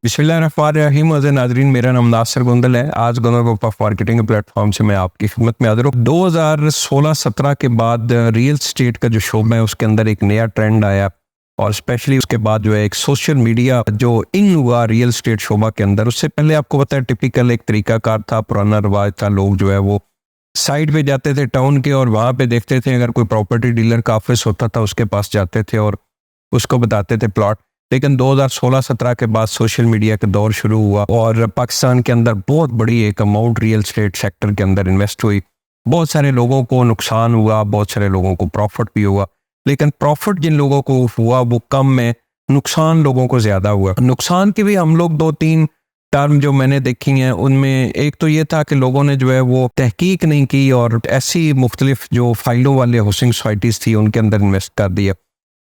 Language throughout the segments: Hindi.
बिस्मिल्लाहिर्रहमानिर्रहीम। नाजरीन, मेरा नाम नासिर गुंदल है। आज gunner group of marketing platform से मैं आपकी खिदमत में हाजिर हूँ। 2016-17 के बाद रियल स्टेट का जो शोबा है उसके अंदर एक नया ट्रेंड आया और स्पेशली उसके बाद जो है एक सोशल मीडिया जो इन हुआ रियल स्टेट शोबा के अंदर। उससे पहले आपको पता है टिपिकल एक तरीकाकार था, पुराना रिवाज था। लोग जो है वो साइड पे जाते थे टाउन के और वहाँ पे देखते थे, अगर कोई प्रॉपर्टी डीलर का ऑफिस होता था उसके पास जाते थे और उसको बताते थे प्लॉट। लेकिन 2016-17 के बाद सोशल मीडिया का दौर शुरू हुआ और पाकिस्तान के अंदर बहुत बड़ी एक अमाउंट रियल स्टेट सेक्टर के अंदर इन्वेस्ट हुई। बहुत सारे लोगों को नुकसान हुआ, बहुत सारे लोगों को प्रॉफिट भी हुआ, लेकिन प्रॉफिट जिन लोगों को हुआ वो कम है, नुकसान लोगों को ज़्यादा हुआ। नुकसान की भी हम लोग 2-3 टर्म जो मैंने देखी हैं उनमें एक तो ये था कि लोगों ने जो है वो तहकीक नहीं की और ऐसी मुख्तलिफ जो फाइलों वाले हाउसिंग सोसाइटीज़ थी उनके अंदर इन्वेस्ट कर दिया।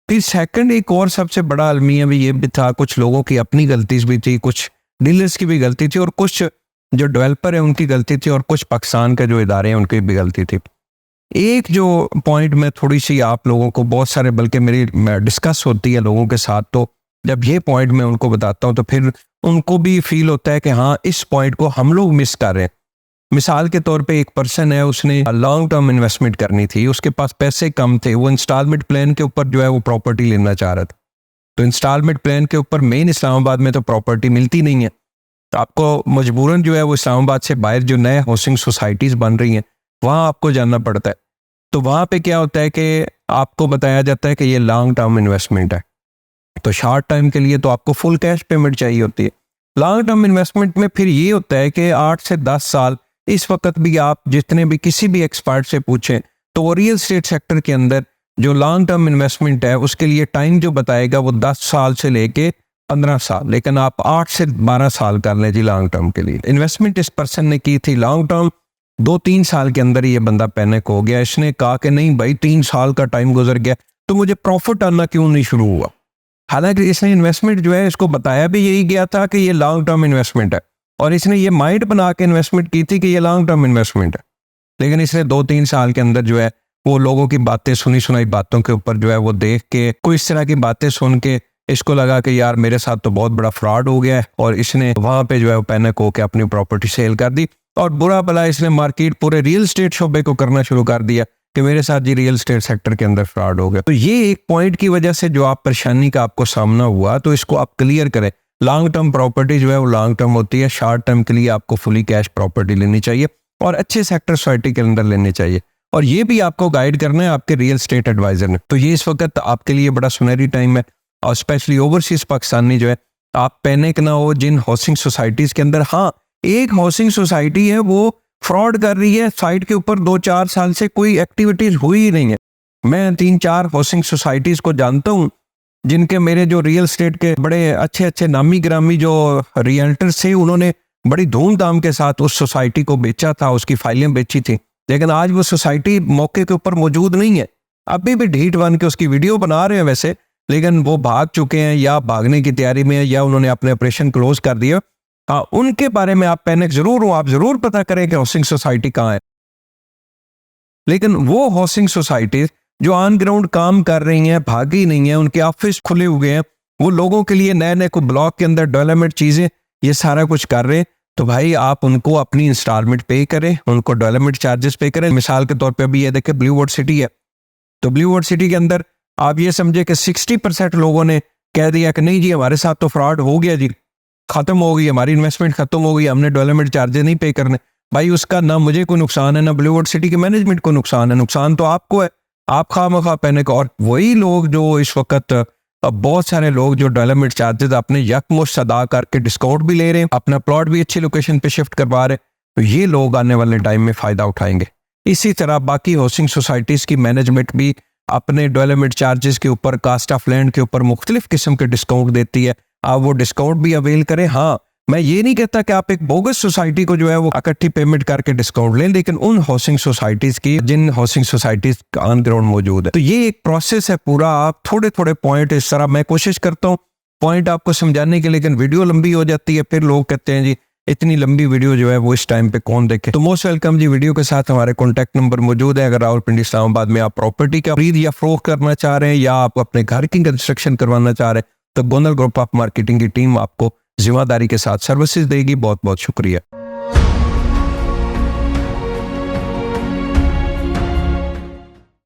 फिर सेकंड एक और सबसे बड़ा अलमिया भी ये भी था, कुछ लोगों की अपनी गलतीज भी थी, कुछ डीलर्स की भी गलती थी और कुछ जो डेवलपर है उनकी गलती थी और कुछ पाकिस्तान के जो इदारे हैं उनकी भी गलती थी। एक जो पॉइंट में थोड़ी सी आप लोगों को बहुत सारे बल्कि मेरी डिस्कस होती है लोगों के साथ, तो जब ये पॉइंट मैं उनको बताता हूँ तो फिर उनको भी फील होता है कि हाँ इस पॉइंट को हम लोग मिस कर रहे हैं। मिसाल के तौर पे एक पर्सन है, उसने लॉन्ग टर्म इन्वेस्टमेंट करनी थी, उसके पास पैसे कम थे, वो इंस्टॉलमेंट प्लान के ऊपर जो है वो प्रॉपर्टी लेना चाह रहा था। तो इंस्टॉलमेंट प्लान के ऊपर मेन इस्लामाबाद में तो प्रॉपर्टी मिलती नहीं है, तो आपको मजबूरन जो है वो इस्लामाबाद से बाहर जो नए हाउसिंग सोसाइटीज़ बन रही हैं वहाँ आपको जाना पड़ता है। तो वहाँ पे क्या होता है कि आपको बताया जाता है कि ये लॉन्ग टर्म इन्वेस्टमेंट है, तो शॉर्ट टाइम के लिए तो आपको फुल कैश पेमेंट चाहिए होती है। लॉन्ग टर्म इन्वेस्टमेंट में फिर ये होता है कि 8 से 10 साल, इस वक्त भी आप जितने भी किसी भी एक्सपर्ट से पूछें तो रियल स्टेट सेक्टर के अंदर जो लॉन्ग टर्म इन्वेस्टमेंट है उसके लिए टाइम जो बताएगा वो 10 साल से लेके 15 साल, लेकिन आप 8 से 12 साल कर लें जी लॉन्ग टर्म के लिए। इन्वेस्टमेंट इस पर्सन ने की थी लॉन्ग टर्म, 2-3 साल के अंदर ये बंदा पैनिक हो गया। इसने कहा कि नहीं भाई 3 साल का टाइम गुजर गया तो मुझे प्रॉफिट आना क्यों नहीं शुरू हुआ। हालांकि इसने इन्वेस्टमेंट जो है इसको बताया भी यही गया था कि ये लॉन्ग टर्म इन्वेस्टमेंट है और इसने ये माइंड बना के इन्वेस्टमेंट की थी कि ये लॉन्ग टर्म इन्वेस्टमेंट है, लेकिन इसने 2-3 साल के अंदर जो है वो लोगों की बातें, सुनी सुनाई बातों के ऊपर जो है वो देख के, कोई इस तरह की बातें सुन के इसको लगा कि यार मेरे साथ तो बहुत बड़ा फ्रॉड हो गया है और इसने वहां पे जो है वो पैनिक होकर अपनी प्रॉपर्टी सेल कर दी और बुरा भला इसने मार्केट पूरे रियल स्टेट शोबे को करना शुरू कर दिया कि मेरे साथ जी रियल स्टेट सेक्टर के अंदर फ्रॉड हो गया। तो ये एक पॉइंट की वजह से जो आप परेशानी का आपको सामना हुआ तो इसको आप क्लियर करें। लॉन्ग टर्म प्रॉपर्टी जो है वो लॉन्ग टर्म होती है, शॉर्ट टर्म के लिए आपको फुली कैश प्रॉपर्टी लेनी चाहिए और अच्छे सेक्टर सोसाइटी के अंदर लेनी चाहिए और ये भी आपको गाइड करना है आपके रियल स्टेट एडवाइजर ने। तो ये इस वक्त आपके लिए बड़ा सुनहरी टाइम है और स्पेशली ओवरसीज पाकिस्तानी जो है, आप पैनिक ना हो जिन हाउसिंग सोसाइटीज के अंदर। हाँ, एक हाउसिंग सोसाइटी है वो फ्रॉड कर रही है, साइट के ऊपर 2-4 साल से कोई एक्टिविटीज हुई ही नहीं है। मैं 3-4 हाउसिंग सोसाइटीज को जानता हूँ जिनके मेरे जो रियल स्टेट के बड़े अच्छे अच्छे नामी ग्रामी जो रियल्टर्स थे उन्होंने बड़ी धूमधाम के साथ उस सोसाइटी को बेचा था, उसकी फाइलें बेची थी, लेकिन आज वो सोसाइटी मौके के ऊपर मौजूद नहीं है। अभी भी ढीठ बन के उसकी वीडियो बना रहे हैं वैसे, लेकिन वो भाग चुके हैं या भागने की तैयारी में है या उन्होंने अपने ऑपरेशन क्लोज कर दिया। हाँ, उनके बारे में आप पैनिक जरूर हो, आप जरूर पता करें कि हाउसिंग सोसाइटी कहाँ है, लेकिन वो हाउसिंग सोसाइटी जो ऑन ग्राउंड काम कर रही हैं, भागी नहीं है, उनके ऑफिस खुले हुए हैं, वो लोगों के लिए नए नए को ब्लॉक के अंदर डेवलपमेंट चीजें ये सारा कुछ कर रहे हैं, तो भाई आप उनको अपनी इंस्टॉलमेंट पे करें, उनको डेवलपमेंट चार्जेस पे करें। मिसाल के तौर पे अभी ये देखें ब्लू वर्ड सिटी है, तो ब्लू वर्ड सिटी के अंदर आप ये समझे कि 60% लोगों ने कह दिया कि नहीं जी हमारे साथ तो फ्रॉड हो गया जी, खत्म हो गई, हमारी इन्वेस्टमेंट खत्म हो गई, हमने डेवलपमेंट चार्जेस नहीं पे करने। भाई उसका ना मुझे कोई नुकसान है ना ब्लू वर्ड सिटी के मैनेजमेंट को नुकसान है, नुकसान तो आपको है, आप खामखा पैनिक। और वही लोग जो इस वक्त बहुत सारे लोग जो डेवलपमेंट चार्जेस अपने यकमुश्त अदा करके डिस्काउंट भी ले रहे हैं, अपना प्लॉट भी अच्छी लोकेशन पे शिफ्ट करवा रहे हैं, तो ये लोग आने वाले टाइम में फायदा उठाएंगे। इसी तरह बाकी हाउसिंग सोसाइटीज की मैनेजमेंट भी अपने डेवलपमेंट चार्जेस के ऊपर, कास्ट ऑफ लैंड के ऊपर मुख्तलिफ किस्म के डिस्काउंट देती है, आप वो डिस्काउंट भी अवेल करें। हाँ, मैं ये नहीं कहता कि आप एक बोगस सोसाइटी को जो है वो इकट्ठी पेमेंट करके डिस्काउंट लें, लेकिन उन हाउसिंग सोसाइटीज की जिन हाउसिंग सोसाइटीज ऑन ग्राउंड मौजूद है, तो ये एक प्रोसेस है पूरा। आप थोड़े थोड़े पॉइंट इस तरह, मैं कोशिश करता हूँ पॉइंट आपको समझाने की, लेकिन वीडियो लंबी हो जाती है, फिर लोग कहते हैं जी इतनी लंबी वीडियो जो है वो इस टाइम पे कौन देखे। तो मोस्ट वेलकम जी, वीडियो के साथ हमारे कॉन्टैक्ट नंबर मौजूद है। अगर रावलपिंडी इस्लामाबाद में आप प्रॉपर्टी का खरीद या फरोख्त करना चाह रहे हैं या आप अपने घर की कंस्ट्रक्शन करवाना चाह रहे हैं तो गोंदल ग्रुप ऑफ मार्केटिंग की टीम आपको जिम्मेदारी के साथ सर्विसेज देगी। बहुत बहुत शुक्रिया।